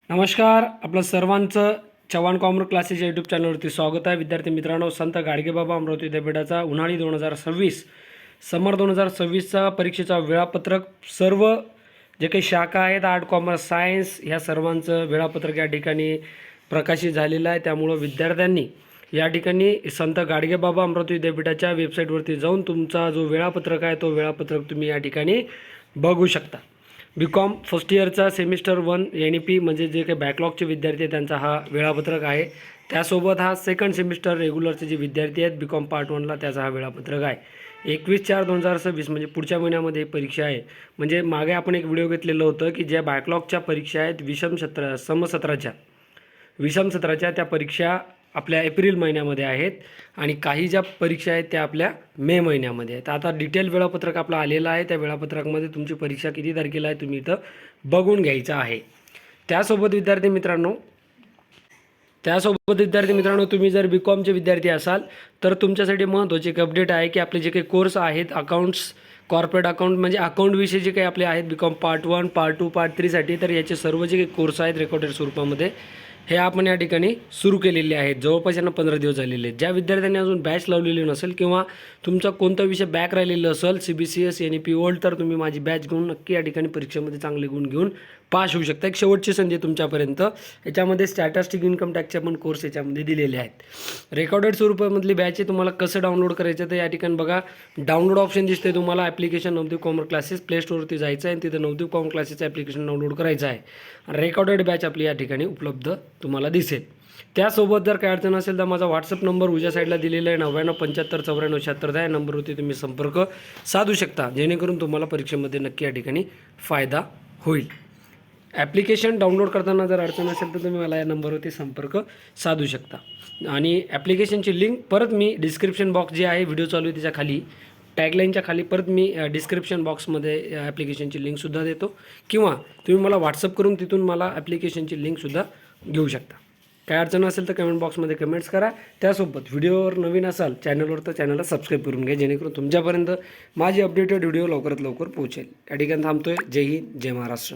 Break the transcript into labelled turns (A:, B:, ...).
A: नमस्कार, आपलं सर्वांचं चव्हाण कॉमर्स क्लासेस या यूट्यूब चॅनलवरती स्वागत आहे. विद्यार्थी मित्रांनो, संत गाडगेबाबा अमरावती विद्यापीठाचा उन्हाळी 2026 समर 2026चा परीक्षेचा वेळापत्रक सर्व जे काही शाखा आहेत आर्ट कॉमर्स सायन्स ह्या सर्वांचं वेळापत्रक या ठिकाणी प्रकाशित झालेलं आहे. त्यामुळं विद्यार्थ्यांनी या ठिकाणी संत गाडगेबाबा अमरावती विद्यापीठाच्या वेबसाईटवरती जाऊन तुमचा जो वेळापत्रक आहे तो वेळापत्रक तुम्ही या ठिकाणी बघू शकता. बी.कॉम फर्स्ट इयरचा सेमिस्टर 1 NEP म्हणजे जे काही बॅकलॉगचे विद्यार्थी आहेत त्यांचा हा वेळापत्रक आहे. त्यासोबत हा सेकंड सेमिस्टर रेग्युलरचे जे विद्यार्थी आहेत B.Com पार्ट 1ला त्याचा हा वेळापत्रक आहे. 21/4/2026 म्हणजे पुढच्या महिन्यामध्ये परीक्षा आहे. म्हणजे मागे आपण एक व्हिडिओ घेतलेलं होतं की ज्या बॅकलॉगच्या परीक्षा आहेत विषम सत्राच्या त्या परीक्षा आपल्या एप्रिल महिन्यामध्ये आहेत आणि काही ज्या परीक्षा आहेत त्या आपल्या मे महिन्यामध्ये आहेत. आता डिटेल वेळापत्रक आपलं आलेलं आहे. त्या वेळापत्रकामध्ये तुमची परीक्षा किती तारखेला आहे तुम्ही इथं बघून घ्यायचं आहे. त्यासोबत विद्यार्थी मित्रांनो तुम्ही जर B.Comचे विद्यार्थी असाल तर तुमच्यासाठी महत्त्वाची एक अपडेट आहे की आपले जे काही कोर्स आहेत अकाउंट्स कॉर्पोरेट अकाउंट म्हणजे अकाउंटविषयी जे काही आपले आहेत B.Com पार्ट 1 पार्ट 2 पार्ट 3साठी तर याचे सर्व जे काही कोर्स आहेत रेकॉर्डेड स्वरूपामध्ये हे आपण या ठिकाणी सुरू केलेले आहेत. जवळपास यांना 15 दिवस झालेले आहेत. ज्या विद्यार्थ्यांनी अजून बॅच लावलेली नसेल किंवा तुमचा कोणता विषय बॅक राहिलेला असेल CBCS NEP ओल्ड तर तुम्ही माझी बॅच घेऊन नक्की या ठिकाणी परीक्षेमध्ये चांगले गुण घेऊन पास होऊ शकता. एक शेवटची संधी तुमच्यापर्यंत. याच्यामध्ये स्टॅटिस्टिक इन्कम टॅक्सचे पण कोर्स याच्यामध्ये दिलेले आहेत. रेकॉर्डेड स्वरूपामधली बॅच आहे. तुम्हाला कसं डाउनलोड करायचं तर या ठिकाणी बघा डाउनलोड ऑप्शन दिसते तुम्हाला. Application Navdeep commerce classes play स्टोरवरती जायचं आहे आणि तिथं नवदीप कॉमर्स क्लासेसचं ॲप्लिकेशन डाउनलोड करायचं आहे. रेकॉर्डेड बॅच आपली या ठिकाणी उपलब्ध तुम्हाला दिसेल. त्यासोबत जर काही अडचण असेल तर माझा व्हॉट्सअप नंबर उजव्या साईडला दिलेला आहे 99759496 या नंबरवरती तुम्ही संपर्क साधू शकता जेणेकरून तुम्हाला परीक्षेमध्ये नक्की या ठिकाणी फायदा होईल. ॲप्लिकेशन डाउनलोड करताना जर अडचण असेल तर तुम्ही मला या नंबरवरती संपर्क साधू शकता. आणि ॲप्लिकेशनची लिंक परत मी डिस्क्रिप्शन बॉक्स जे आहे व्हिडिओ चालू आहे त्याच्या खाली टॅगलाईनच्या खाली परत मी डिस्क्रिप्शन बॉक्समध्ये ॲप्लिकेशनची लिंकसुद्धा देतो किंवा तुम्ही मला व्हॉट्सअप करून तिथून मला ॲप्लिकेशनची लिंकसुद्धा घेऊ शकता. काय अडचण असेल तर कमेंट बॉक्समध्ये कमेंट्स करा. त्यासोबत व्हिडिओवर नवीन असाल चॅनलवर तर चॅनलला सबस्क्राईब करून घ्या जेणेकरून तुमच्यापर्यंत माझी अपडेटेड व्हिडिओ लवकरात लवकर पोहोचेल. या ठिकाणी थांबतोय. जय हिंद, जय महाराष्ट्र.